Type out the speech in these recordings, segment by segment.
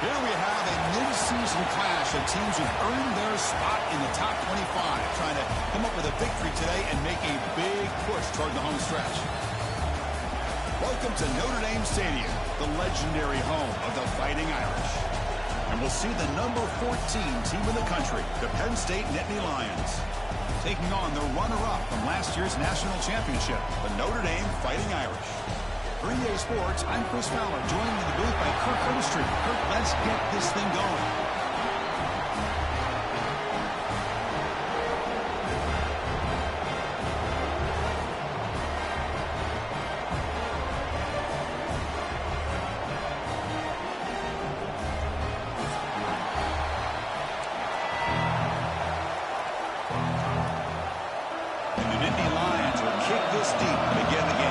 Here we have a mid-season clash of teams who've earned their spot in the top 25, trying to come up with a victory today and make a big push toward the home stretch. Welcome to Notre Dame Stadium, the legendary home of the Fighting Irish. And we'll see the number 14 team in the country, the Penn State Nittany Lions, taking on the runner-up from last year's national championship, the Notre Dame Fighting Irish. For EA Sports, I'm Chris Fowler, joined in the booth by Kirk Overstreet. Kirk, let's get this thing going. And the Nittany Lions will kick this deep to begin the game.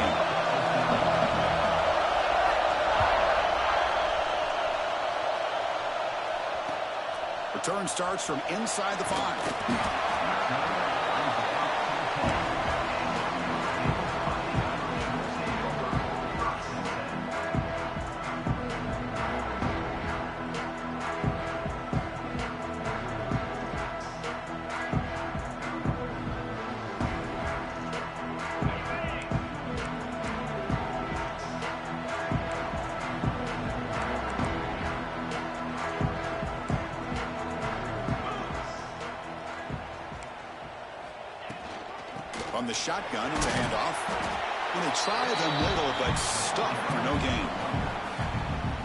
Return starts from inside the 5. From the shotgun, it's a handoff. And they try the middle, but stuck for no gain.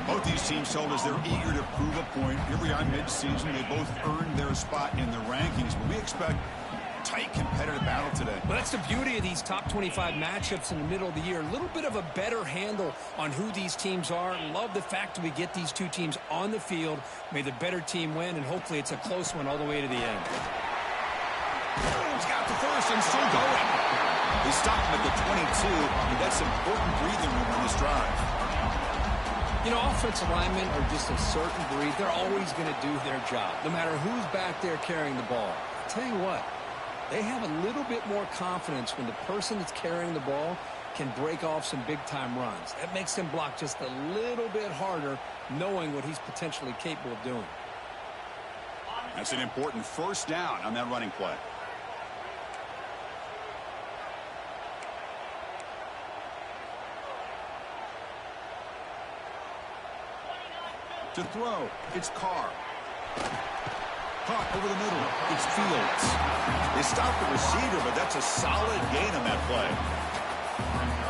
Both these teams told us they're eager to prove a point. Here we are mid-season. They both earned their spot in the rankings, but we expect a tight, competitive battle today. Well, that's the beauty of these top 25 matchups in the middle of the year. A little bit of a better handle on who these teams are. Love the fact that we get these two teams on the field. May the better team win, and hopefully it's a close one all the way to the end. He's got the first and still going. They stopped him at the 22, but that's important breathing room on this drive. You know, offensive linemen are just a certain breed. They're always going to do their job, no matter who's back there carrying the ball. I'll tell you what, they have a little bit more confidence when the person that's carrying the ball can break off some big-time runs. That makes them block just a little bit harder, knowing what he's potentially capable of doing. That's an important first down on that running play. To throw, it's Carr. Caught over the middle, it's Fields. They stopped the receiver, but that's a solid gain on that play.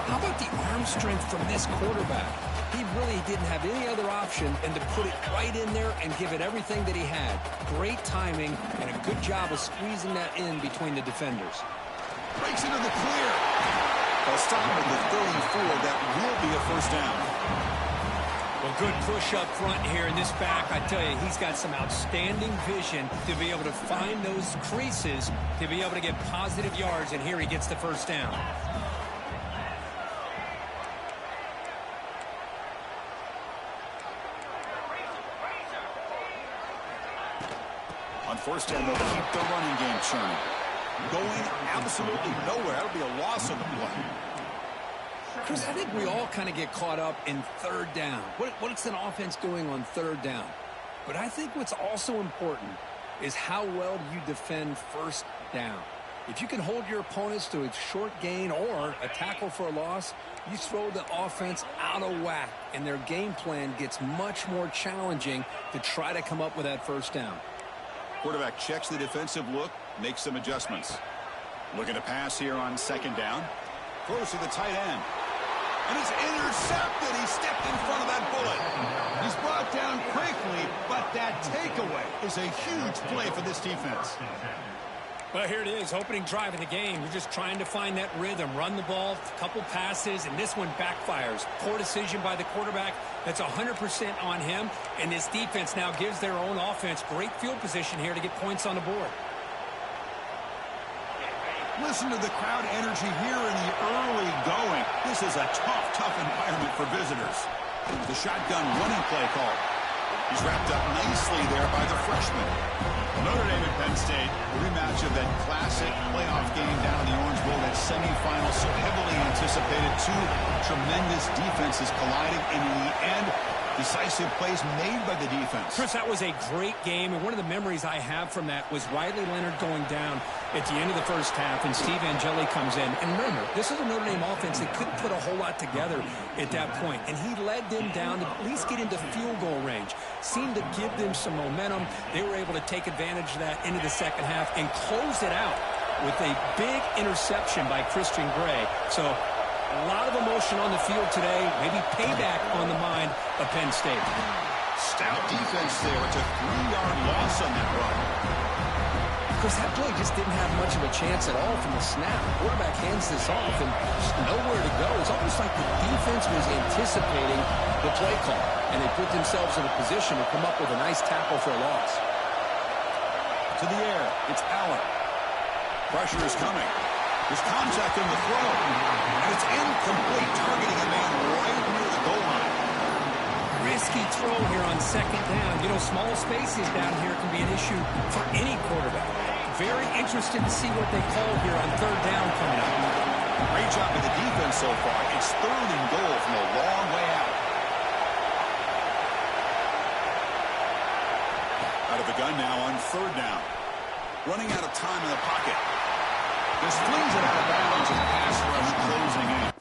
How about the arm strength from this quarterback? He really didn't have any other option than to put it right in there and give it everything that he had. Great timing and a good job of squeezing that in between the defenders. Breaks into the clear. They'll stop him at the 34. That will be a first down. Well, good push up front here in this back. I tell you, he's got some outstanding vision to be able to find those creases, to be able to get positive yards, and here he gets the first down. On first down, they'll keep the running game churning. Going absolutely nowhere. That'll be a loss on the play. Chris, I think we all kind of get caught up in third down. What's an offense doing on third down? But I think what's also important is how well you defend first down. If you can hold your opponents to a short gain or a tackle for a loss, you throw the offense out of whack, and their game plan gets much more challenging to try to come up with that first down. Quarterback checks the defensive look, makes some adjustments. Looking to pass here on second down. Throws to the tight end. And it's intercepted. He stepped in front of that bullet. He's brought down quickly, but that takeaway is a huge play for this defense. Well, here it is, opening drive of the game. You're just trying to find that rhythm, run the ball, a couple passes, and this one backfires. Poor decision by the quarterback. That's 100% on him, and this defense now gives their own offense great field position here to get points on the board. Listen to the crowd energy here in the early going. This is a tough environment for visitors. The shotgun running play call. He's wrapped up nicely there by the freshman. Notre Dame and Penn State, a rematch of that classic playoff game down in the Orange Bowl, that semifinal so heavily anticipated. Two tremendous defenses colliding, and in the end, Decisive plays made by the defense. Chris, that was a great game, and one of the memories I have from that was Riley Leonard going down at the end of the first half, and Steve Angeli comes in. And remember, this is a Notre Dame offense that couldn't put a whole lot together at that point, and he led them down to at least get into field goal range. Seemed to give them some momentum. They were able to take advantage of that into the second half and close it out with a big interception by Christian Gray. So a lot of emotion on the field today, maybe payback on the mind of Penn State. Stout defense there. It's a 3-yard loss on that run. Chris, that play just didn't have much of a chance at all from the snap. The quarterback hands this off and just nowhere to go. It's almost like the defense was anticipating the play call, and they put themselves in a position to come up with a nice tackle for a loss. To the air, it's Allen. Pressure is coming. There's contact in the throw, and it's incomplete, targeting a man right near the goal line. Risky throw here on second down. You know, small spaces down here can be an issue for any quarterback. Very interested to see what they call here on third down coming up. Great job by the defense so far. It's 3rd and goal from a long way out. Out of the gun now on 3rd down. Running out of time in the pocket. This flings it out of bounds and pass rush closing in.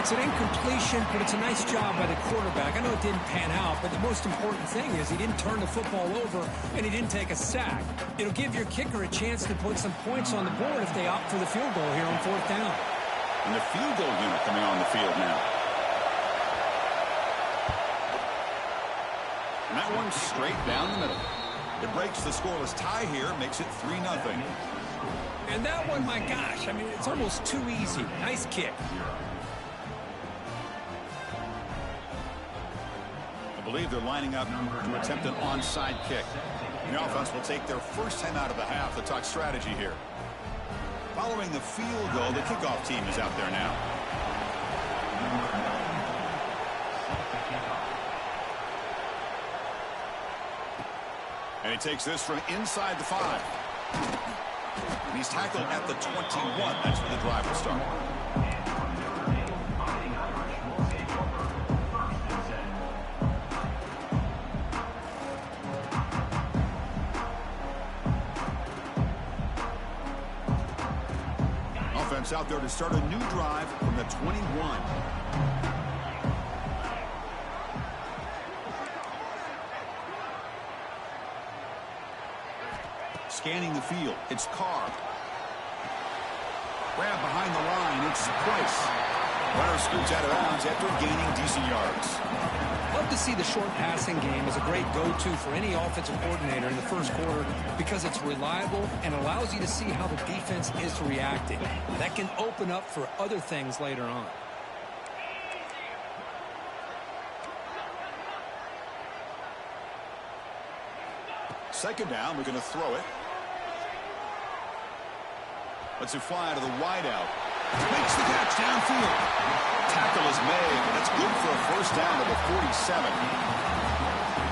It's an incompletion, but it's a nice job by the quarterback. I know it didn't pan out, but the most important thing is he didn't turn the football over and he didn't take a sack. It'll give your kicker a chance to put some points on the board if they opt for the field goal here on 4th down. And the field goal unit coming on the field now. And that one's straight down the middle. It breaks the scoreless tie here, makes it 3-0. And that one, my gosh, I mean, it's almost too easy. Nice kick. I believe they're lining up to attempt an onside kick. The offense will take their first time out of the half to talk strategy here. Following the field goal, the kickoff team is out there now. And he takes this from inside the 5. And he's tackled at the 21. That's where the drive will start. Offense out there to start a new drive from the 21. Scanning the field, it's Carr. Grab behind the line, it's Price. Runner scoots out of bounds after gaining decent yards. Love to see the short passing game as a great go-to for any offensive coordinator in the first quarter because it's reliable and allows you to see how the defense is reacting. That can open up for other things later on. Second down, we're going to throw it. Lets it fly out of the wideout. Makes the catch downfield. Tackle is made. That's good for a first down to the 47.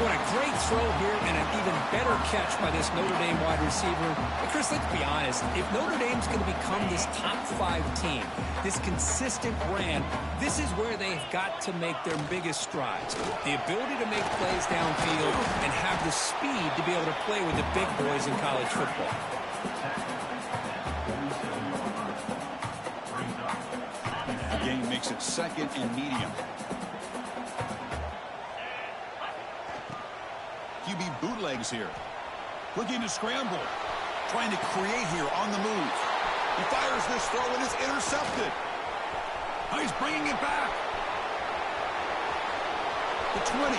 What a great throw here and an even better catch by this Notre Dame wide receiver. But Chris, let's be honest. If Notre Dame's going to become this top 5 team, this consistent brand, this is where they've got to make their biggest strides. The ability to make plays downfield and have the speed to be able to play with the big boys in college football. The game makes it second and medium. QB bootlegs here. Looking to scramble. Trying to create here on the move. He fires this throw and it's intercepted. Now he's bringing it back. The 20.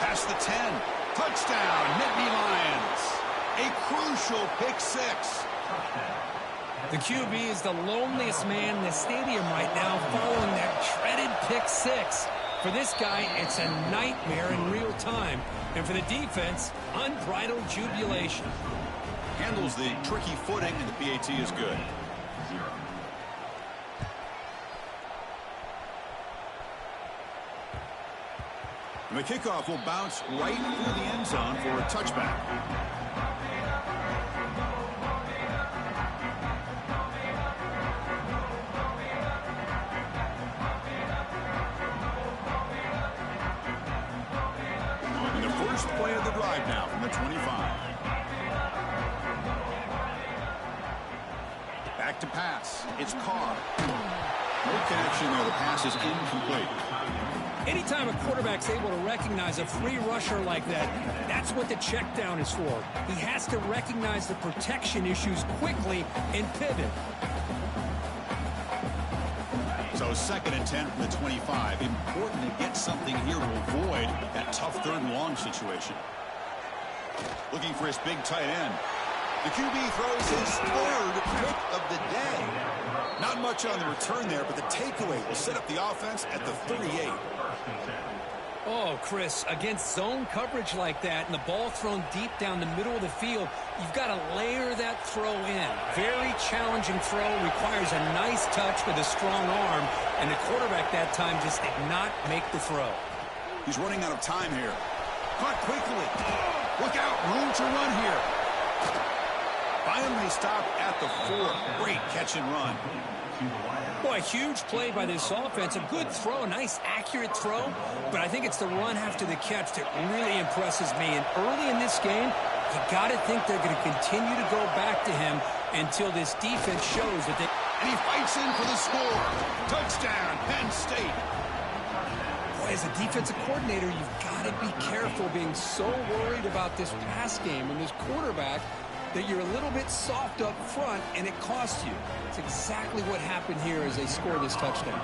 Past the 10. Touchdown, Nittany Lions. A crucial pick 6. The QB is the loneliest man in the stadium right now following that dreaded pick 6. For this guy, it's a nightmare in real time. And for the defense, unbridled jubilation. Handles the tricky footing, and the PAT is good. And the kickoff will bounce right through the end zone for a touchback. Play of the drive now from the 25. Back to pass. It's Carr. No connection there. The pass is incomplete. Anytime a quarterback's able to recognize a free rusher like that, that's what the check down is for. He has to recognize the protection issues quickly and pivot. So second and 10 from the 25. Important to get something here to avoid that tough third and long situation. Looking for his big tight end. The QB throws his third pick of the day. Not much on the return there, but the takeaway will set up the offense at the 38. Oh, Chris, against zone coverage like that and the ball thrown deep down the middle of the field, you've got to layer that throw in. Very challenging throw, requires a nice touch with a strong arm, and the quarterback that time just did not make the throw. He's running out of time here. Caught quickly. Look out, room to run here. Finally stopped at the 4. Great catch and run. Boy, a huge play by this offense. A good throw, a nice accurate throw. But I think it's the run after the catch that really impresses me. And early in this game, you got to think they're going to continue to go back to him until this defense shows that they... and he fights in for the score. Touchdown, Penn State. Boy, as a defensive coordinator, you've got to be careful being so worried about this pass game and this quarterback that you're a little bit soft up front, and it costs you. It's exactly what happened here as they score this touchdown.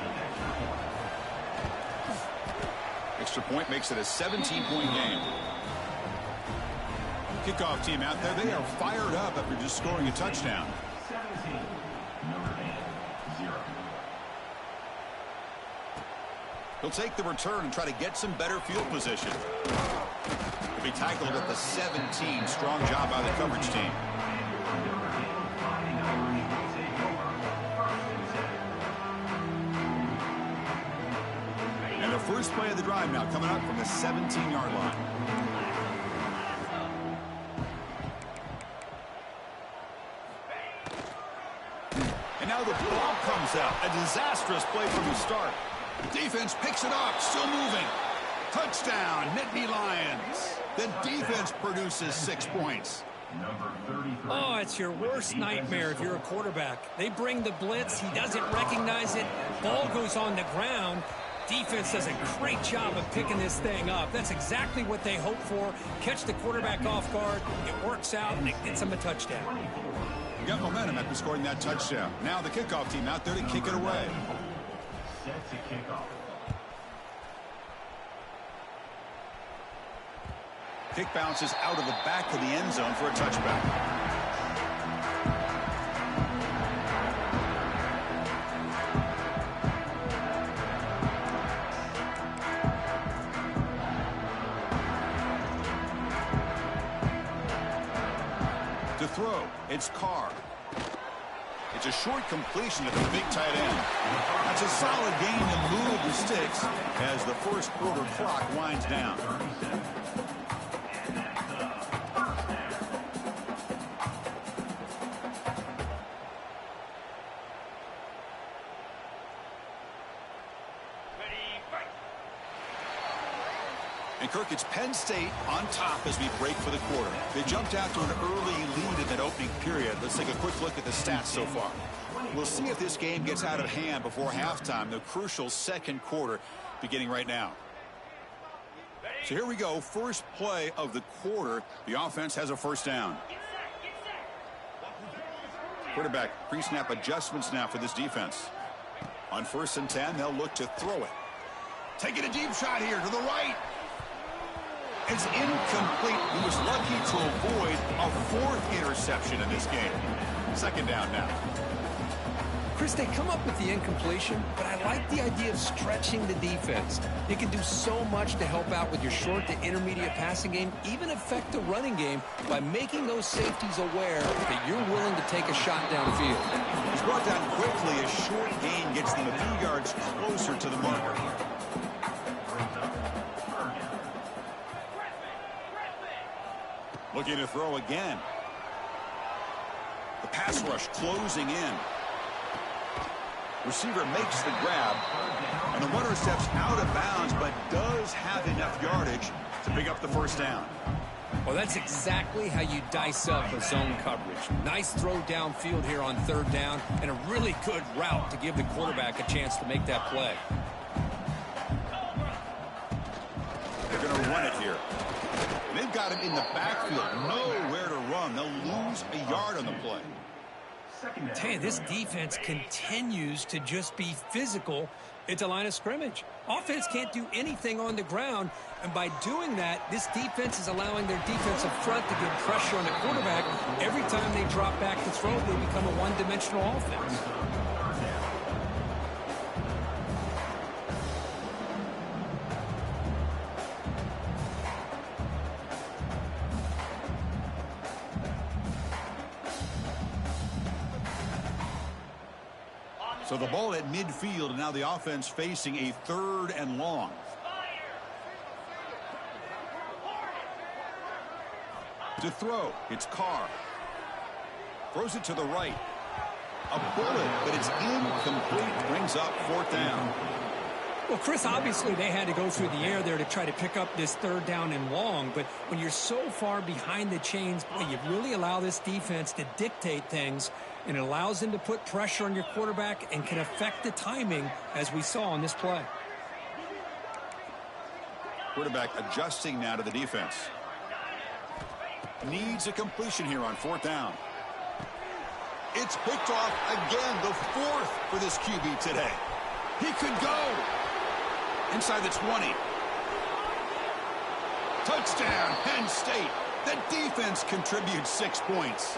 Extra point makes it a 17-point game. Kickoff team out there, they are fired up after just scoring a touchdown. 17, Notre Dame, 0. He'll take the return and try to get some better field position. He'll be tackled at the 17. Strong job by the coverage team. And the first play of the drive now coming up from the 17-yard line. And now the block comes out. A disastrous play from the start. Defense picks it up, still moving. Touchdown, Nittany Lions. The defense produces 6 points. Oh, it's your worst nightmare if you're a quarterback. They bring the blitz. He doesn't recognize it. Ball goes on the ground. Defense does a great job of picking this thing up. That's exactly what they hope for. Catch the quarterback off guard. It works out, and it gets them a touchdown. Got momentum after scoring that touchdown. Now the kickoff team out there to kick it away. Set to kick off. Kick bounces out of the back of the end zone for a touchback. To throw, it's Carr. It's a short completion to the big tight end. That's a solid gain to move the sticks as the first quarter clock winds down. And Kirk, it's Penn State on top as we break for the quarter. They jumped out to an early lead in that opening period. Let's take a quick look at the stats so far. We'll see if this game gets out of hand before halftime, the crucial second quarter beginning right now. So here we go, first play of the quarter. The offense has a first down. Quarterback pre-snap adjustments now for this defense. On 1st and 10, they'll look to throw it. Taking a deep shot here to the right. It's incomplete. He was lucky to avoid a 4th interception in this game. Second down now. Chris, they come up with the incompletion, but I like the idea of stretching the defense. It can do so much to help out with your short to intermediate passing game, even affect the running game by making those safeties aware that you're willing to take a shot downfield. He's brought down quickly. A short gain gets them a few yards closer to the marker. Looking to throw again. The pass rush closing in. Receiver makes the grab, and the runner steps out of bounds, but does have enough yardage to pick up the first down. Well, that's exactly how you dice up a zone coverage. Nice throw downfield here on 3rd down, and a really good route to give the quarterback a chance to make that play. They're going to run it here. They've got him in the backfield, nowhere to run. They'll lose a yard on the play. I tell you, this defense continues to just be physical at the line of scrimmage. Offense can't do anything on the ground, and by doing that, this defense is allowing their defensive front to get pressure on the quarterback. Every time they drop back to throw, they become a one-dimensional offense. So the ball at midfield, and now the offense facing a 3rd and long. To throw, it's Carr. Throws it to the right. A bullet, but it's incomplete. Brings up 4th down. Well, Chris, obviously they had to go through the air there to try to pick up this 3rd down and long, but when you're so far behind the chains, boy, you really allow this defense to dictate things, and it allows him to put pressure on your quarterback and can affect the timing, as we saw on this play. Quarterback adjusting now to the defense. Needs a completion here on 4th down. It's picked off again, the 4th for this QB today. He could go inside the 20. Touchdown, Penn State. The defense contributes 6 points.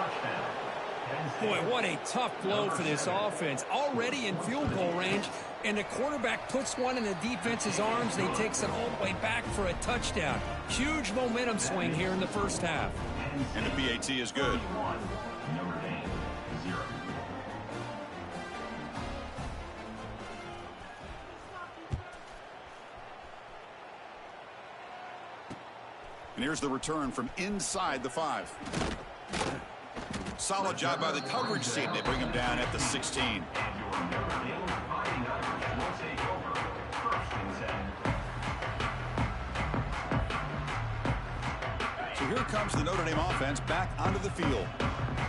Boy, what a tough blow for this offense. Already in field goal range, and the quarterback puts one in the defense's arms, and he takes it all the way back for a touchdown. Huge momentum swing here in the first half. And the PAT is good. And here's the return from inside the 5. Solid job by the coverage team. They bring him down at the 16. So here comes the Notre Dame offense back onto the field.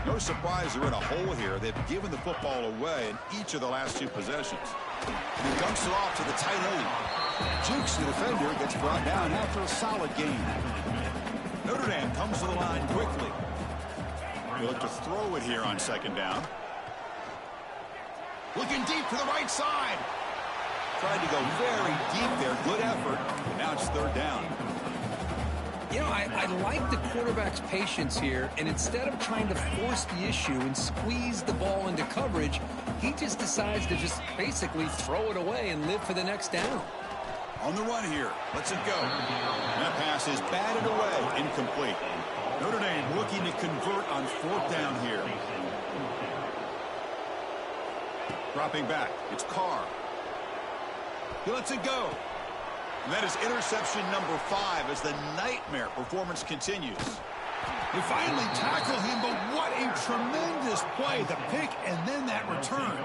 No surprise they're in a hole here. They've given the football away in each of the last 2 possessions. And he dumps it off to the tight end. Jukes, the defender, gets brought down after a solid gain. Notre Dame comes to the line quickly. They look to throw it here on 2nd down. Looking deep to the right side. Tried to go very deep there. Good effort. Now it's 3rd down. You know, I like the quarterback's patience here, and instead of trying to force the issue and squeeze the ball into coverage, he just decides to just basically throw it away and live for the next down. On the run here. Lets it go. That pass is batted away. Incomplete. Notre Dame looking to convert on 4th down here. Dropping back. It's Carr. He lets it go. And that is interception number 5 as the nightmare performance continues. They finally tackle him, but what a tremendous play. The pick and then that return.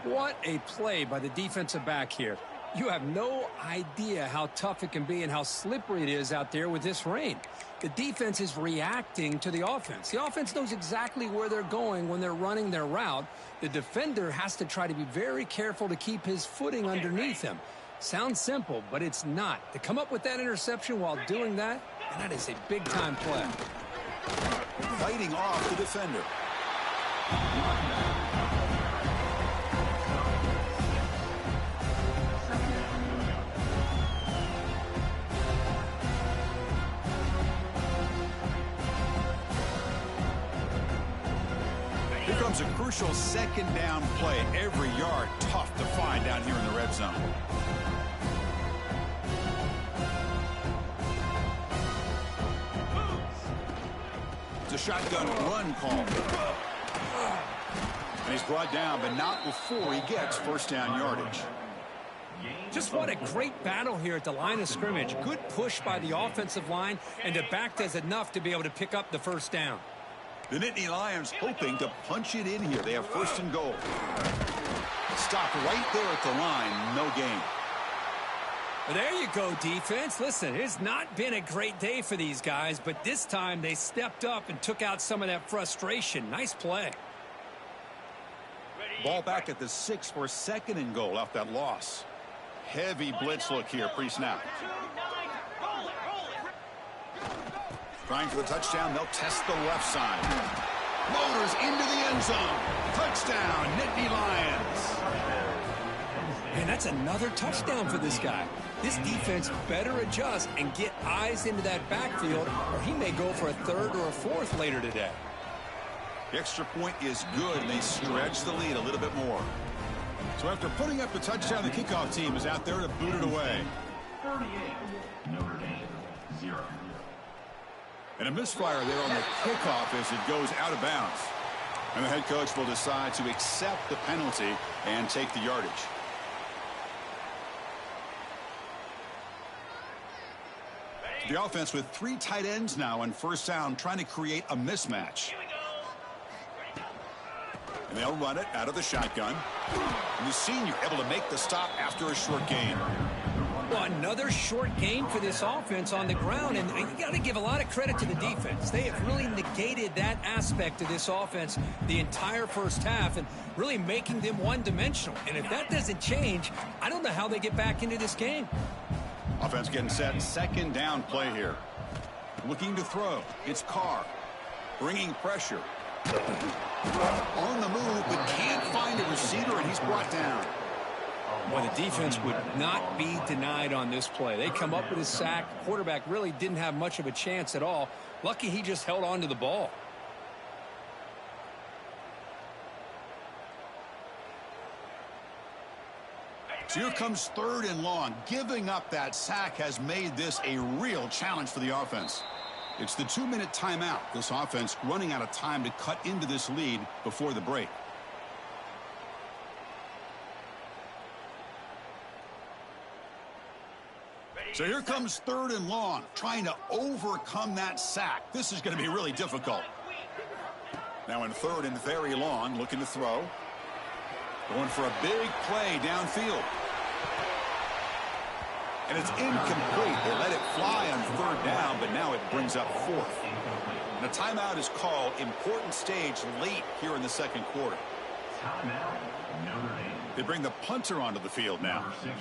What a play by the defensive back here. You have no idea how tough it can be and how slippery it is out there with this rain. The defense is reacting to the offense. The offense knows exactly where they're going when they're running their route. The defender has to try to be very careful to keep his footing underneath him. Sounds simple, but it's not. To come up with that interception while doing that, and that is a big-time play. Fighting off the defender. Here comes a crucial 2nd down play. Every yard tough to find down here in the red zone. It's a shotgun run call. And he's brought down, but not before he gets 1st down yardage. Just what a great battle here at the line of scrimmage. Good push by the offensive line, and the back does enough to be able to pick up the 1st down. The Nittany Lions hoping to punch it in here. They have 1st and goal. Stop right there at the line. No gain. Well, there you go, defense. Listen, it's not been a great day for these guys, but this time they stepped up and took out some of that frustration. Nice play. Ball back at the 6 for 2nd and goal off that loss. Heavy blitz look here pre-snap. Trying for the touchdown. They'll test the left side. Motors into the end zone. Touchdown, Nittany Lions. And that's another touchdown for this guy. This defense better adjust and get eyes into that backfield, or he may go for a 3rd or a 4th later today. The extra point is good, and they stretch the lead a little bit more. So after putting up the touchdown, the kickoff team is out there to boot it away. 38, Notre Dame, 0. And a misfire there on the kickoff as it goes out of bounds. And the head coach will decide to accept the penalty and take the yardage. The offense with 3 tight ends now on 1st down, trying to create a mismatch. And they'll run it out of the shotgun. And the senior able to make the stop after a short gain. Well, another short game for this offense on the ground, and you got to give a lot of credit to the defense. They have really negated that aspect of this offense the entire first half and really making them one-dimensional. And if that doesn't change, I don't know how they get back into this game. Offense getting set. Second down play here. Looking to throw. It's Carr. Bringing pressure. On the move, but can't find a receiver, and he's brought down. Well, the defense would not be denied on this play. They come up with a sack. Quarterback really didn't have much of a chance at all. Lucky he just held on to the ball. So here comes third and long. Giving up that sack has made this a real challenge for the offense. It's the 2-minute timeout. This offense running out of time to cut into this lead before the break. So here comes third and long, trying to overcome that sack. This is going to be really difficult. Now in third and very long, looking to throw. Going for a big play downfield. And it's incomplete. They let it fly on third down, but now it brings up fourth. And a timeout is called. Important stage late here in the second quarter. They bring the punter onto the field now. Number 16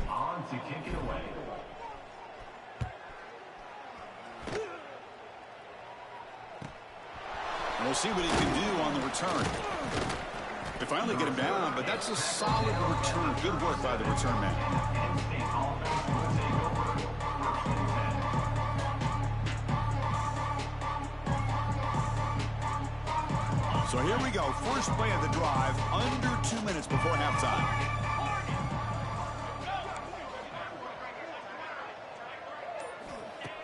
on to kick it away. And we'll see what he can do on the return. They finally get him down, but that's a solid return. Good work by the return man. So here we go. First play of the drive, under 2 minutes before halftime.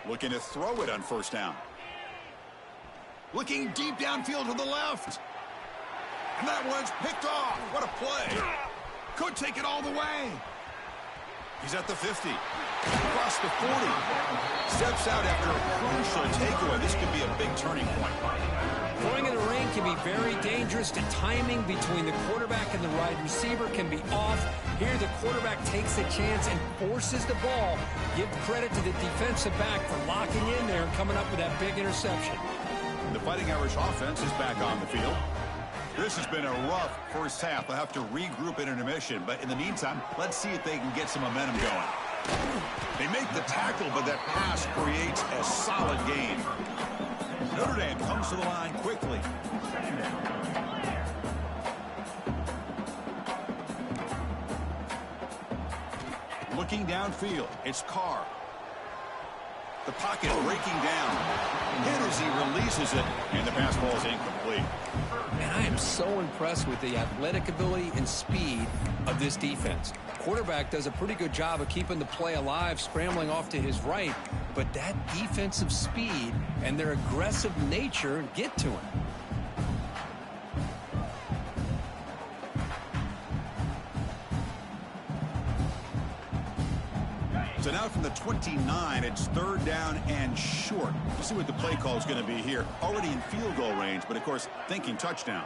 Looking to throw it on first down. Looking deep downfield to the left. And that one's picked off. What a play. Could take it all the way. He's at the 50. Across the 40. Steps out after a crucial takeaway. This could be a big turning point. Throwing in the rain can be very dangerous. The timing between the quarterback and the wide receiver can be off. Here the quarterback takes a chance and forces the ball. Give credit to the defensive back for locking in there and coming up with that big interception. The Fighting Irish offense is back on the field. This has been a rough first half. They'll have to regroup in intermission. But in the meantime, let's see if they can get some momentum going. They make the tackle, but that pass creates a solid gain. Notre Dame comes to the line quickly. Looking downfield, it's Carr. The pocket breaking down. Hit as he releases it, and the pass ball is incomplete. And I am so impressed with the athletic ability and speed of this defense. Quarterback does a pretty good job of keeping the play alive, scrambling off to his right, but that defensive speed and their aggressive nature get to him. So now from the 29, it's third down and short. We'll see what the play call is going to be here. Already in field goal range, but of course, thinking touchdown.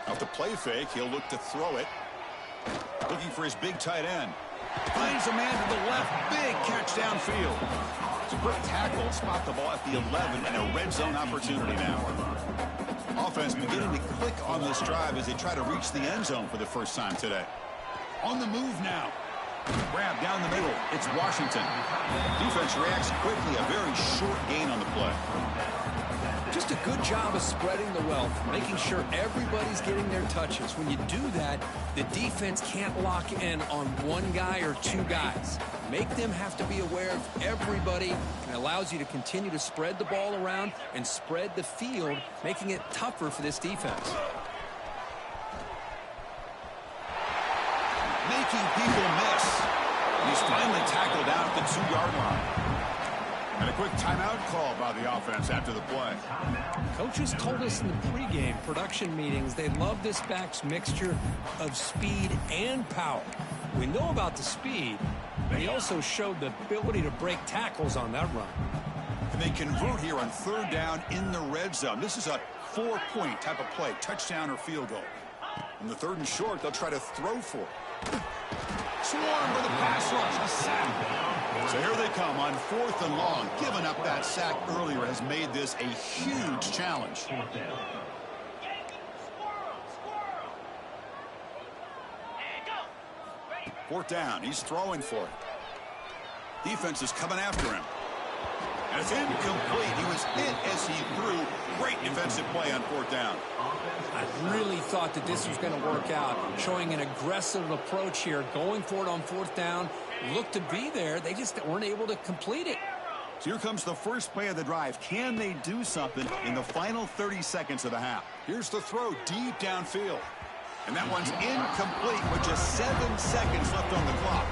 Off the play fake, he'll look to throw it. Looking for his big tight end. Finds a man to the left. Big catch downfield. It's a quick tackle. Spot the ball at the 11 and a red zone opportunity now. Offense beginning to click on this drive as they try to reach the end zone for the first time today. On the move now. Grab down the middle. It's Washington. Defense reacts quickly. A very short gain on the play. Just a good job of spreading the wealth, making sure everybody's getting their touches. When you do that, the defense can't lock in on one guy or two guys. Make them have to be aware of everybody, and it allows you to continue to spread the ball around and spread the field, making it tougher for this defense. Making people miss. He's finally tackled out at the 2-yard line. And a quick timeout call by the offense after the play. Coaches told us in the pregame production meetings they love this back's mixture of speed and power. We know about the speed, but he also showed the ability to break tackles on that run. And they convert here on third down in the red zone. This is a 4-point type of play, touchdown or field goal. On the third and short, they'll try to throw for it. Swarmed with a pass rush. A sack. So here they come on 4th and long. Giving up that sack earlier has made this a huge challenge. 4th down. He's throwing for it. Defense is coming after him. And it's incomplete. He was hit as he threw. Great defensive play on 4th down. I really thought that this was going to work out. Showing an aggressive approach here. Going for it on 4th down. Looked to be there. They just weren't able to complete it. So here comes the first play of the drive. Can they do something in the final 30 seconds of the half? Here's the throw deep downfield. And that one's incomplete with just 7 seconds left on the clock.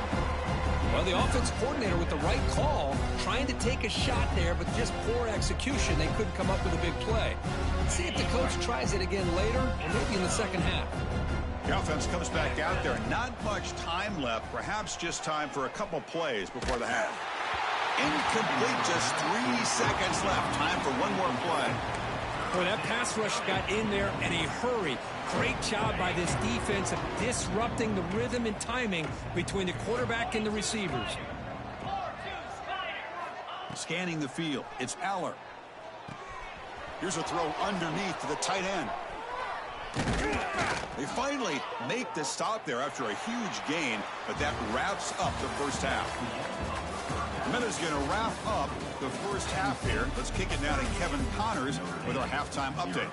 Well, the offense coordinator with the right call, trying to take a shot there, but just poor execution. They couldn't come up with a big play. Let's see if the coach tries it again later, or maybe in the second half. The offense comes back out there. Not much time left. Perhaps just time for a couple plays before the half. Incomplete, just 3 seconds left. Time for one more play. Boy, that pass rush got in there in a hurry. Great job by this defense of disrupting the rhythm and timing between the quarterback and the receivers. Scanning the field, it's Aller. Here's a throw underneath to the tight end. They finally make the stop there after a huge gain, but that wraps up the first half. Minutes going to wrap up the first half here. Let's kick it now to Kevin Connors with our halftime update.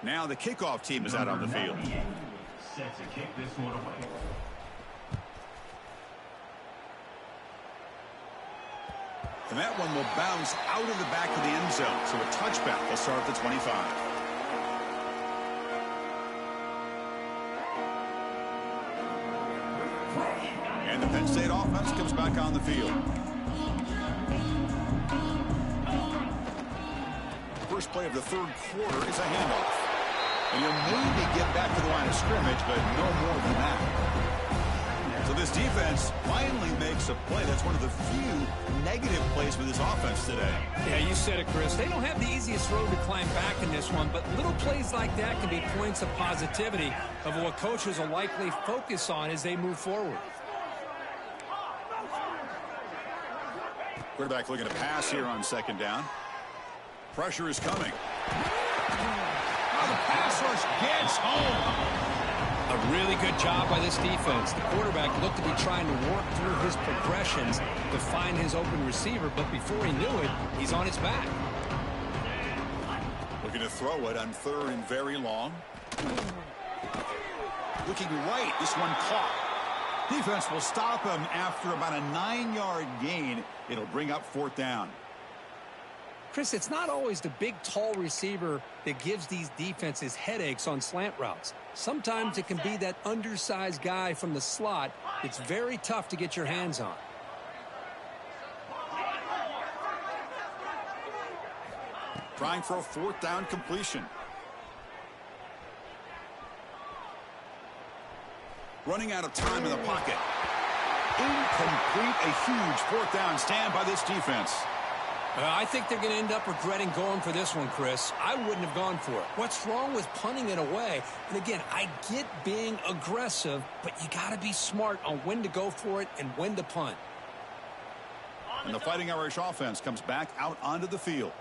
Now the kickoff team is out on the field. Set to kick this one away. And that one will bounce out of the back of the end zone. So a touchback will start at the 25. And the Penn State offense comes back on the field. First play of the third quarter is a handoff. And you'll maybe get back to the line of scrimmage, but no more than that. So this defense finally makes a play. That's one of the few negative plays for this offense today. Yeah, you said it, Chris. They don't have the easiest road to climb back in this one, but little plays like that can be points of positivity of what coaches will likely focus on as they move forward. Quarterback looking to pass here on 2nd down. Pressure is coming. The pass rush gets home. A really good job by this defense. The quarterback looked to be trying to work through his progressions to find his open receiver, but before he knew it, he's on his back. Looking to throw it on 3rd and very long. Looking right. This one caught. Defense will stop him after about a 9-yard gain. It'll bring up 4th down. Chris, it's not always the big, tall receiver that gives these defenses headaches on slant routes. Sometimes it can be that undersized guy from the slot. It's very tough to get your hands on. Trying for a 4th down completion. Running out of time in the pocket. Incomplete. A huge 4th down stand by this defense. I think they're going to end up regretting going for this one, Chris. I wouldn't have gone for it. What's wrong with punting it away? And again, I get being aggressive, but you got to be smart on when to go for it and when to punt. And the Fighting Irish offense comes back out onto the field.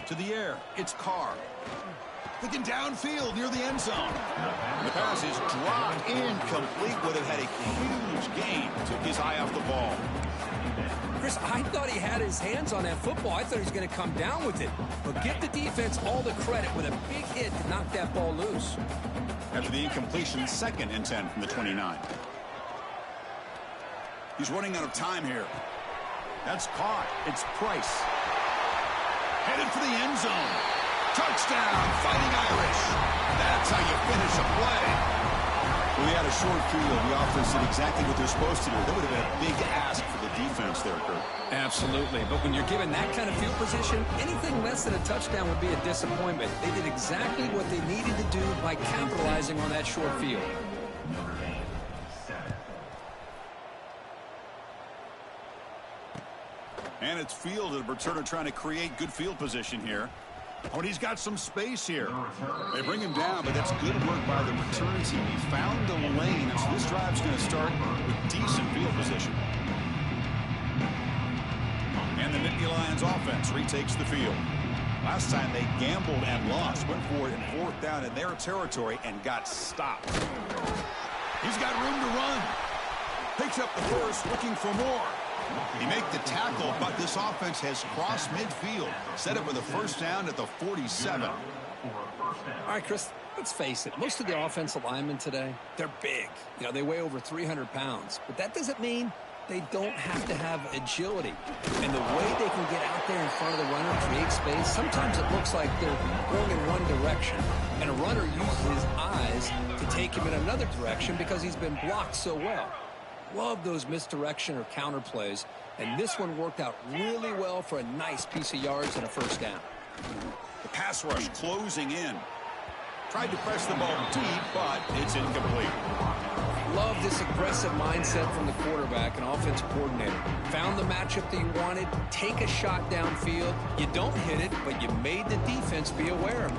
To the air, it's Carr. Looking downfield near the end zone. And the pass is dropped incomplete. Would have had a huge gain. Took his eye off the ball. Chris, I thought he had his hands on that football. I thought he was going to come down with it. But give the defense all the credit with a big hit to knock that ball loose. After the incompletion, 2nd and 10 from the 29. He's running out of time here. That's caught. It's Price. Headed for the end zone. Touchdown, Fighting Irish. That's how you finish a play. Well, they had a short field. The offense did exactly what they're supposed to do. That would have been a big ask for the defense there, Kurt. Absolutely. But when you're given that kind of field position, anything less than a touchdown would be a disappointment. They did exactly what they needed to do by capitalizing on that short field. And it's fielded. Returner trying to create good field position here. Oh, and he's got some space here. They bring him down, but that's good work by the return team. He found the lane, and so this drive's going to start with decent field position. And the Nittany Lions offense retakes the field. Last time they gambled and lost, went for it in 4th down in their territory and got stopped. He's got room to run. Picks up the first, looking for more. He made the tackle, but this offense has crossed midfield. Set up with a first down at the 47. All right, Chris, let's face it. Most of the offensive linemen today, they're big. You know, they weigh over 300 pounds. But that doesn't mean they don't have to have agility. And the way they can get out there in front of the runner, create space, sometimes it looks like they're going in one direction. And a runner uses his eyes to take him in another direction because he's been blocked so well. Love those misdirection or counter plays, and this one worked out really well for a nice piece of yards and a first down. The pass rush closing in. Tried to press the ball deep, but it's incomplete. Love this aggressive mindset from the quarterback and offensive coordinator. Found the matchup that you wanted, take a shot downfield. You don't hit it, but you made the defense be aware of it.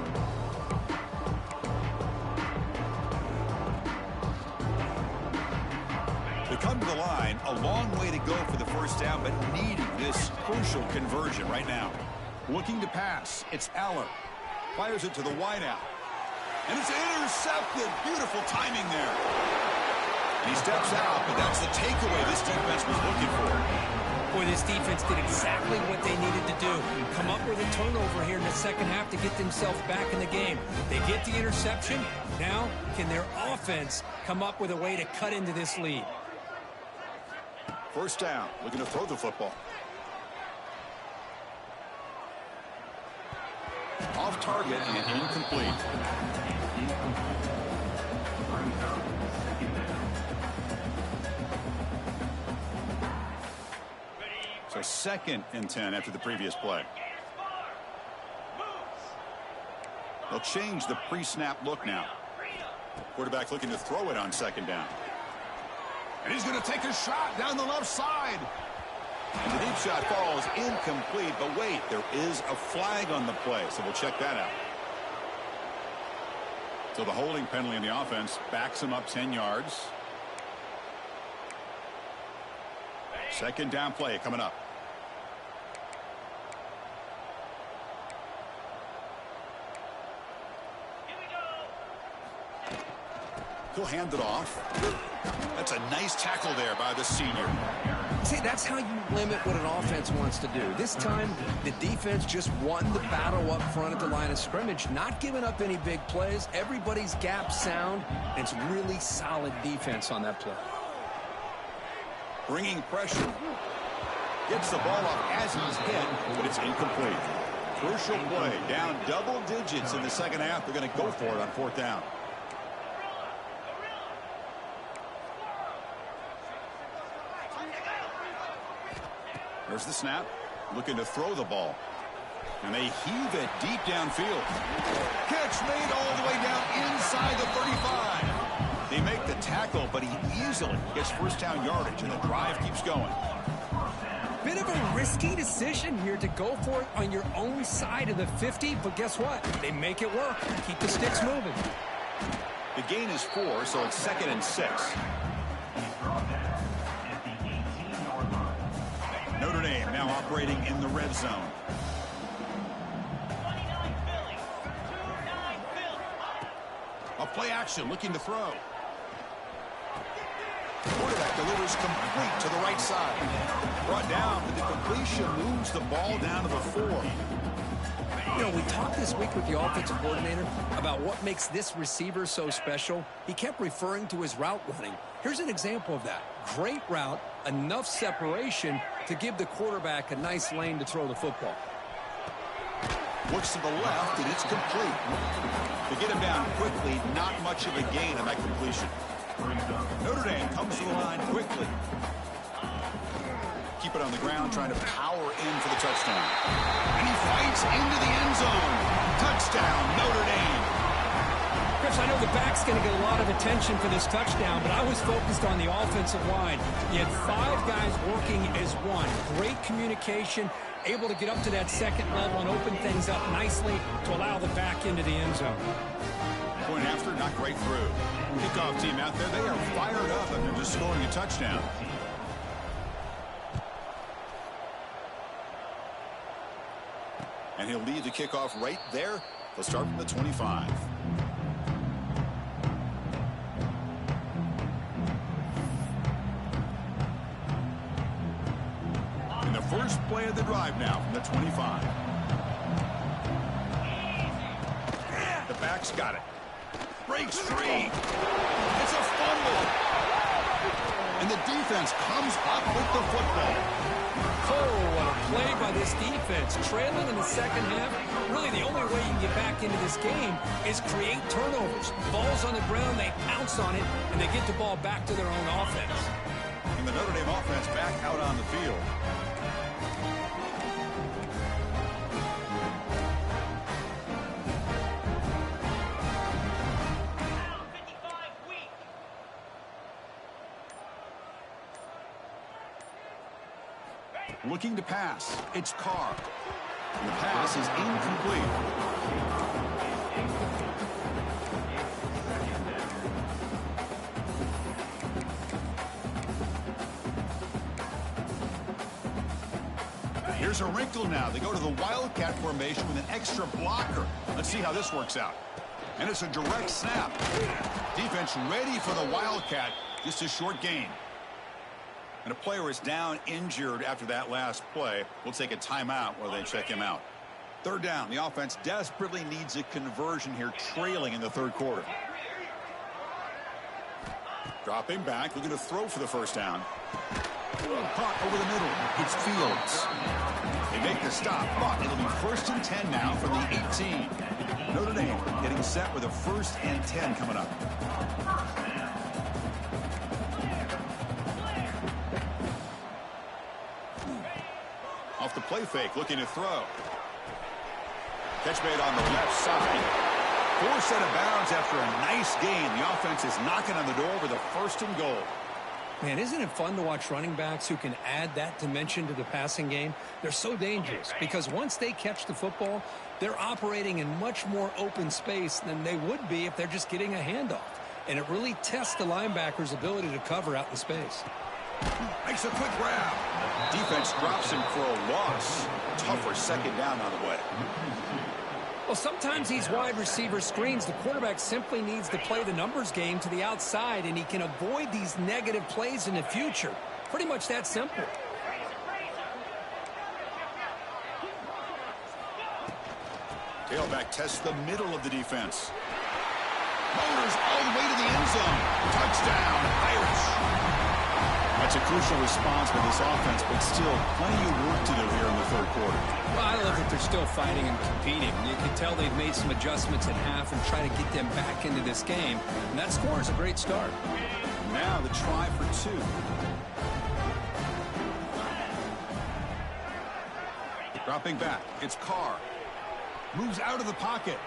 They come to the line, a long way to go for the first down, but needing this crucial conversion right now. Looking to pass, it's Eller. Fires it to the wideout. And it's intercepted. Beautiful timing there. And he steps out, but that's the takeaway this defense was looking for. Boy, this defense did exactly what they needed to do. Come up with a turnover here in the second half to get themselves back in the game. They get the interception. Now, can their offense come up with a way to cut into this lead? First down, looking to throw the football. Off target and incomplete. So 2nd and 10 after the previous play. They'll change the pre-snap look now. Quarterback looking to throw it on 2nd down. And he's going to take a shot down the left side. And the deep shot falls incomplete. But wait, there is a flag on the play, so we'll check that out. So the holding penalty in the offense backs him up 10 yards. 2nd down play coming up. He'll hand it off. That's a nice tackle there by the senior. See, that's how you limit what an offense wants to do. This time, the defense just won the battle up front at the line of scrimmage, not giving up any big plays. Everybody's gap sound, and it's really solid defense on that play. Bringing pressure. Gets the ball off as he's hit, but it's incomplete. Crucial play. Down double digits in the second half. They're going to go for it on 4th down. There's the snap. Looking to throw the ball. And they heave it deep downfield. Catch made all the way down inside the 35. They make the tackle, but he easily gets first down yardage, and the drive keeps going. Bit of a risky decision here to go for it on your own side of the 50, but guess what? They make it work. Keep the sticks moving. The gain is 4, so it's 2nd and 6. Notre Dame now operating in the red zone. A play action looking to throw. Quarterback delivers complete to the right side. Brought down, but the completion moves the ball down to the 4. You know, we talked this week with the offensive coordinator about what makes this receiver so special. He kept referring to his route running. Here's an example of that. Great route, enough separation to give the quarterback a nice lane to throw the football. Looks to the left, and it's complete. To get him down quickly, not much of a gain on that completion. Notre Dame comes to the line quickly. Keep it on the ground, trying to power in for the touchdown. And he fights into the end zone. Touchdown, Notre Dame. Chris, I know the back's going to get a lot of attention for this touchdown, but I was focused on the offensive line. You had 5 guys working as one. Great communication, able to get up to that second level and open things up nicely to allow the back into the end zone. Point after, not great through. Kickoff team out there, they are fired up after just scoring a touchdown. And he'll lead the kickoff right there. They'll start from the 25. And the first play of the drive now from the 25. The back's got it. Breaks free. It's a fumble. And the defense comes up with the football. Oh, what a play by this defense. Trailing in the second half, really the only way you can get back into this game is create turnovers. Ball's on the ground, they pounce on it, and they get the ball back to their own offense. And the Notre Dame offense back out on the field. Looking to pass. It's Carr. And the pass is incomplete. Here's a wrinkle now. They go to the Wildcat formation with an extra blocker. Let's see how this works out. And it's a direct snap. Defense ready for the Wildcat. Just a short gain. And a player is down injured after that last play. We'll take a timeout while they check him out. Third down. The offense desperately needs a conversion here, trailing in the third quarter. Dropping back, looking to throw for the first down. Caught over the middle. It's Fields. They make the stop, but it'll be 1st and 10 now from the 18. Notre Dame getting set with a 1st and 10 coming up. Off the play fake, looking to throw. Catch made on the left side. Forced out of bounds after a nice gain. The offense is knocking on the door with a 1st and goal. Man, isn't it fun to watch running backs who can add that dimension to the passing game? They're so dangerous because once they catch the football, they're operating in much more open space than they would be if they're just getting a handoff. And it really tests the linebacker's ability to cover out in space. Makes a quick grab. Defense drops him for a loss. Tougher 2nd down on the way. Well, sometimes these wide receiver screens, the quarterback simply needs to play the numbers game to the outside, and he can avoid these negative plays in the future. Pretty much that simple. Tailback tests the middle of the defense. Motors all the way to the end zone. Touchdown, Irish. That's a crucial response for this offense, but still plenty of work to do here in the third quarter. Well, I love that they're still fighting and competing. You can tell they've made some adjustments at half and try to get them back into this game. And that score is a great start. Now the try for 2. Dropping back. It's Carr. Moves out of the pocket.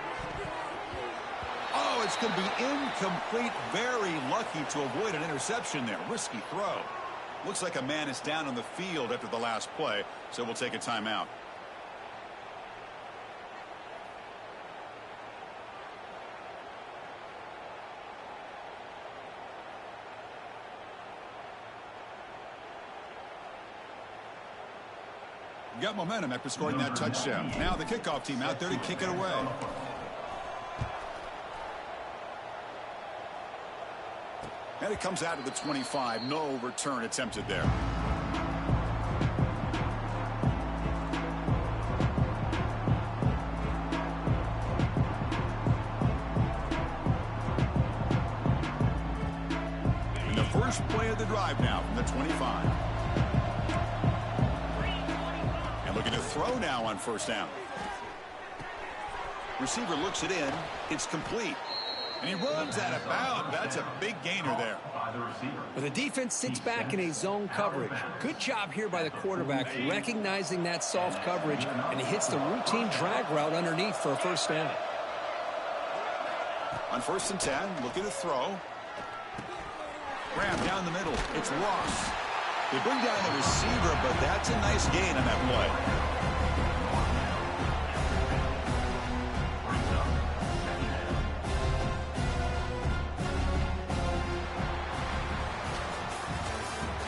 Oh, it's going to be incomplete. Very lucky to avoid an interception there. Risky throw. Looks like a man is down on the field after the last play, so we'll take a timeout. Got momentum after scoring that touchdown. Now the kickoff team out there to kick it away. And it comes out of the 25. No return attempted there. And the first play of the drive now from the 25. And looking to throw now on 1st down. Receiver looks it in. It's complete. And he runs out of bounds. That's a big gainer there. Well, the defense sits back in a zone coverage. Good job here by the quarterback recognizing that soft coverage, and he hits the routine drag route underneath for a 1st down. On 1st and 10, looking to throw. Graham down the middle. It's Ross. They bring down the receiver, but that's a nice gain on that play.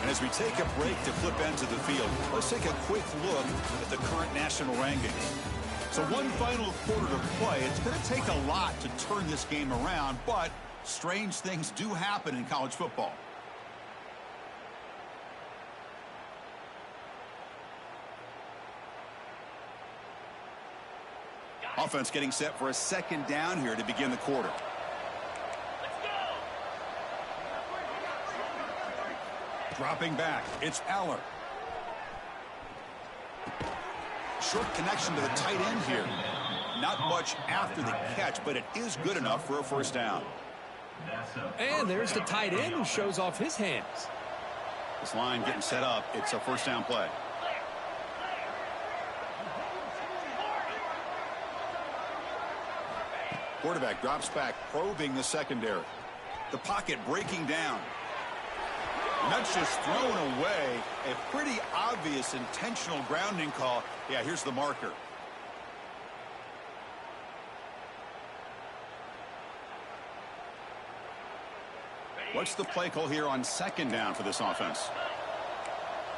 As we take a break to flip ends of the field, let's take a quick look at the current national rankings. So one final quarter to play. It's going to take a lot to turn this game around, but strange things do happen in college football. Offense getting set for a 2nd down here to begin the quarter. Dropping back, it's Aller. Short connection to the tight end here. Not much after the catch, but it is good enough for a 1st down. And there's the tight end who shows off his hands. This line getting set up. It's a 1st down play. Quarterback drops back, probing the secondary. The pocket breaking down. And that's just thrown away. A pretty obvious intentional grounding call. Yeah, here's the marker. What's the play call here on 2nd down for this offense?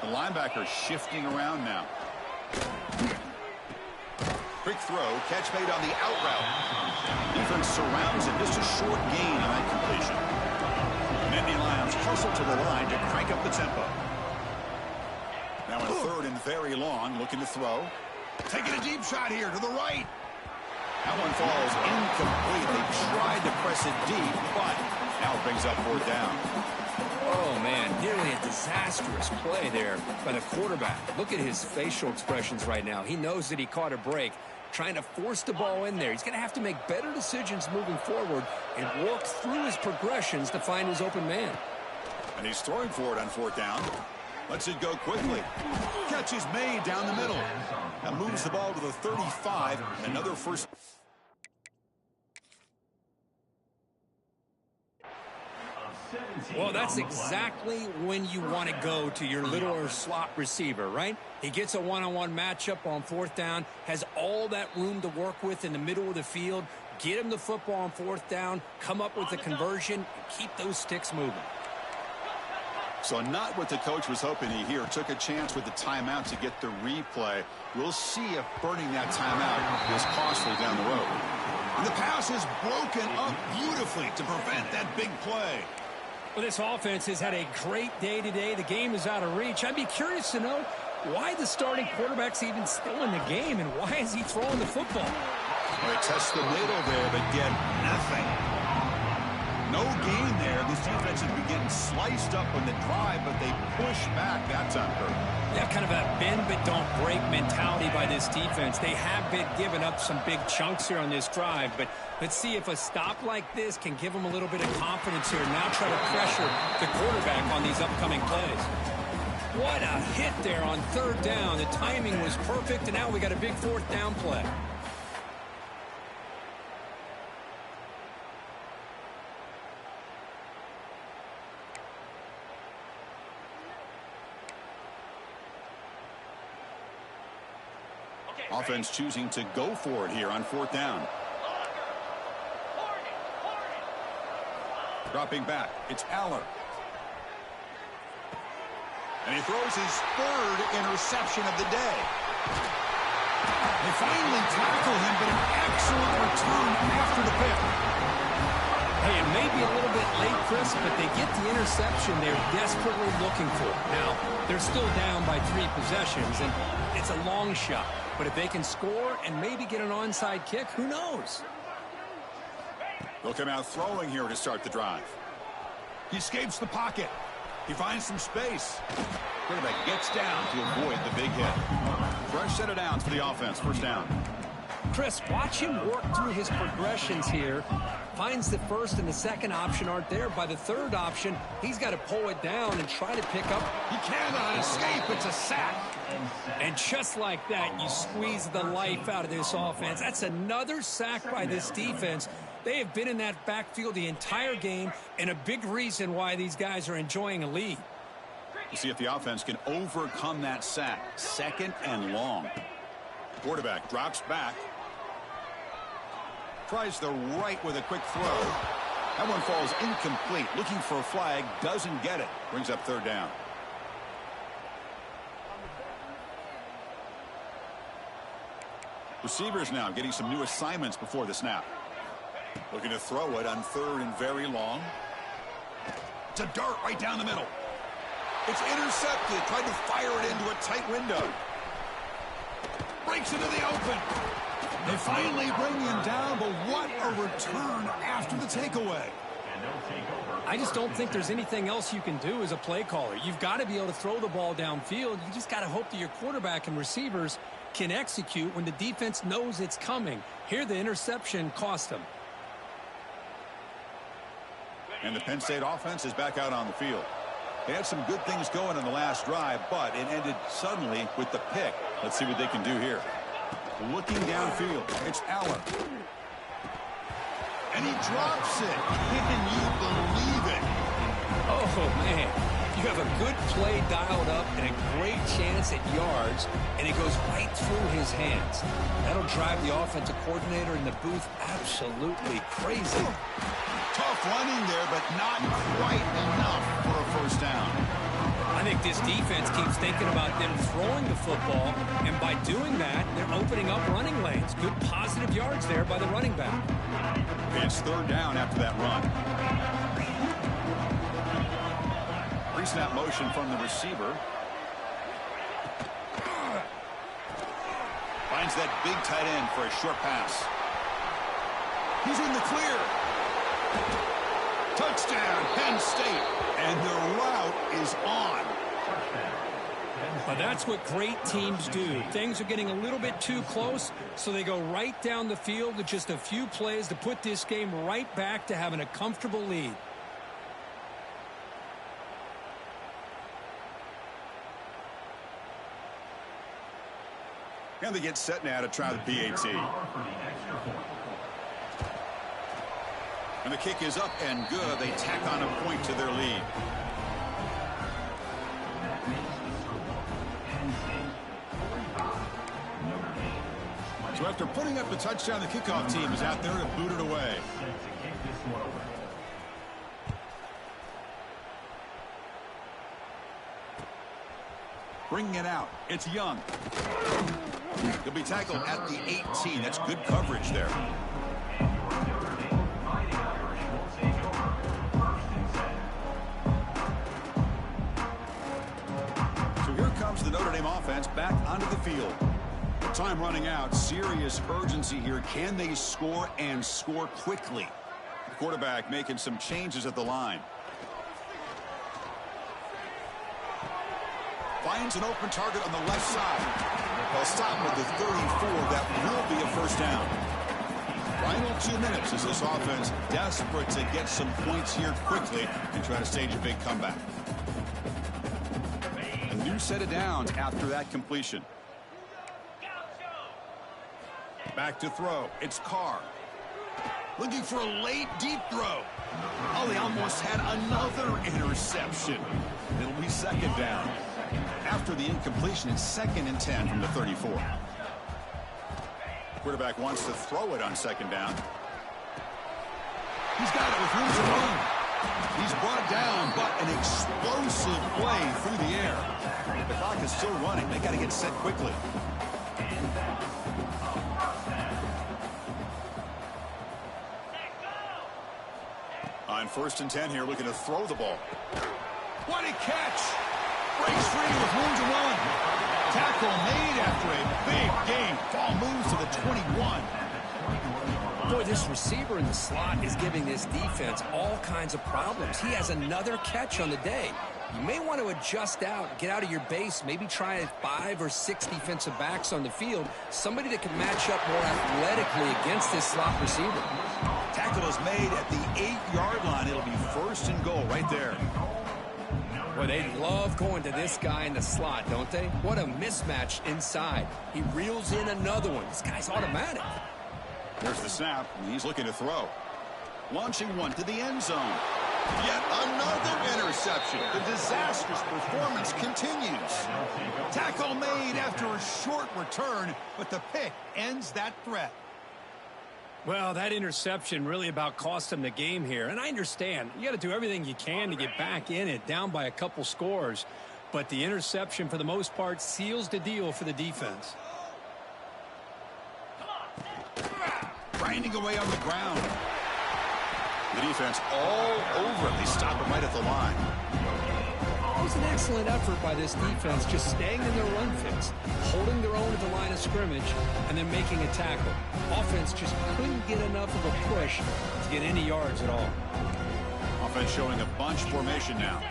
The linebacker shifting around now. Quick throw, catch made on the out route. Defense surrounds it, just a short gain on that completion. Nittany Lions hustle to the line to crank up the tempo. Now in 3rd and very long, looking to throw. Taking a deep shot here to the right. That one falls incomplete. They tried to press it deep, but now it brings up 4th down. Oh, man, nearly a disastrous play there by the quarterback. Look at his facial expressions right now. He knows that he caught a break, trying to force the ball in there. He's going to have to make better decisions moving forward and work through his progressions to find his open man. And he's throwing for it on 4th down. Lets it go quickly. Catch is made down the middle. That moves the ball to the 35. Another 1st. Well, that's exactly when you want to go to your little slot receiver, right? He gets a one-on-one matchup on 4th down, has all that room to work with in the middle of the field, get him the football on 4th down, come up with the conversion, and keep those sticks moving. So not what the coach was hoping to hear. Took a chance with the timeout to get the replay. We'll see if burning that timeout was costly down the road. And the pass is broken up beautifully to prevent that big play. Well, this offense has had a great day today. The game is out of reach. I'd be curious to know why the starting quarterback's even still in the game, and why is he throwing the football? Well, they test the middle there, but get nothing. No gain there. This defense has been getting sliced up on the drive, but they push back that time, Kurt. Yeah, kind of a bend but don't break mentality by this defense. They have been giving up some big chunks here on this drive, but let's see if a stop like this can give them a little bit of confidence here. Now try to pressure the quarterback on these upcoming plays. What a hit there on 3rd down. The timing was perfect, and now we got a big 4th down play. Offense choosing to go for it here on 4th down. Dropping back, it's Aller. And he throws his 3rd interception of the day. They finally tackle him, but an excellent return after the pick. Hey, it may be a little bit late, Chris, but they get the interception they're desperately looking for. Now, they're still down by 3 possessions, and it's a long shot. But if they can score and maybe get an onside kick, who knows? They'll come out throwing here to start the drive. He escapes the pocket. He finds some space. Quarterback gets down to avoid the big hit. Fresh set of downs for the offense. 1st down. Chris, watch him work through his progressions here. Finds the 1st and the 2nd option aren't there. By the 3rd option, he's got to pull it down and try to pick up. He cannot escape. It's a sack. And just like that, you squeeze the life out of this offense. That's another sack by this defense. They have been in that backfield the entire game, and a big reason why these guys are enjoying a lead. We'll see if the offense can overcome that sack. 2nd and long. Quarterback drops back. Tries the right with a quick throw. That one falls incomplete. Looking for a flag. Doesn't get it. Brings up 3rd down. Receivers now getting some new assignments before the snap. Looking to throw it on 3rd and very long. It's a dart right down the middle. It's intercepted. Tried to fire it into a tight window. Breaks into the open. They finally bring him down, but what a return after the takeaway. I just don't think there's anything else you can do as a play caller. You've got to be able to throw the ball downfield. You just got to hope that your quarterback and receivers can execute when the defense knows it's coming. Here, the interception cost them. And the Penn State offense is back out on the field. They had some good things going in the last drive, but it ended suddenly with the pick. Let's see what they can do here. Looking downfield, it's Allen. And he drops it. Can you believe it? Oh, man. You have a good play dialed up and a great chance at yards, and it goes right through his hands. That'll drive the offensive coordinator in the booth absolutely crazy. Tough running there, but not quite enough for a 1st down. I think this defense keeps thinking about them throwing the football, and by doing that, they're opening up running lanes. Good positive yards there by the running back. It's 3rd down after that run. Pre-snap motion from the receiver. Finds that big tight end for a short pass. He's in the clear. Touchdown, Penn State. And the route is on. But that's what great teams do. Things are getting a little bit too close, so they go right down the field with just a few plays to put this game right back to having a comfortable lead. And they get set now to try the PAT. And the kick is up and good. They tack on a point to their lead. So after putting up the touchdown, the kickoff team is out there to boot it away. Bringing it out. It's Young. He'll be tackled at the 18. That's good coverage there. So here comes the Notre Dame offense back onto the field. Time running out. Serious urgency here. Can they score and score quickly? The quarterback making some changes at the line. Finds an open target on the left side. They'll stop with the 34. That will be a 1st down. Final 2 minutes as this offense desperate to get some points here quickly and try to stage a big comeback. A new set of downs after that completion. Back to throw. It's Carr. Looking for a late deep throw. Oh, they almost had another interception. It'll be 2nd down. After the incompletion, it's 2nd and 10 from the 34. Quarterback wants to throw it on 2nd down. He's got it with room to run. He's brought down, but an explosive play through the air. The clock is still running. They got to get set quickly. On 1st and 10 here, looking to throw the ball. What a catch! Breaks free with room to run. Tackle made after a big gain. Ball moves to the 21. Boy, this receiver in the slot is giving this defense all kinds of problems. He has another catch on the day. You may want to adjust out, get out of your base, maybe try 5 or 6 defensive backs on the field, somebody that can match up more athletically against this slot receiver. Tackle is made at the 8-yard line. It'll be 1st and goal right there. Boy, they love going to this guy in the slot, don't they? What a mismatch inside. He reels in another one. This guy's automatic. There's the snap, and he's looking to throw. Launching one to the end zone. Yet another interception. The disastrous performance continues. Tackle made after a short return, but the pick ends that threat. Well, that interception really about cost him the game here. And I understand. You got to do everything you can to get back in it, down by a couple scores. But the interception, for the most part, seals the deal for the defense. Grinding away on the ground. The defense all over him. They stop him right at the line. It was an excellent effort by this defense, just staying in their run fits, holding their own at the line of scrimmage, and then making a tackle. Offense just couldn't get enough of a push to get any yards at all. Offense showing a bunch formation now.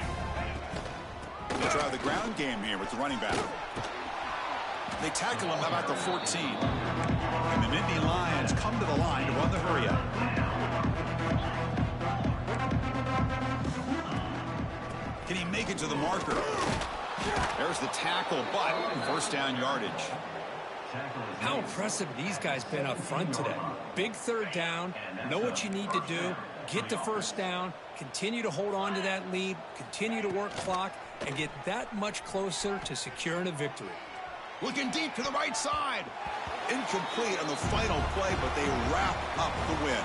They try the ground game here with the running back. They tackle him about the 14. And the Nittany Lions come to the line to run the hurry-up. Can he make it to the marker? There's the tackle, but first down yardage. How impressive these guys been up front today. Big third down, know what you need to do, get the first down, continue to hold on to that lead, continue to work clock, and get that much closer to securing a victory. Looking deep to the right side. Incomplete on the final play, but they wrap up the win.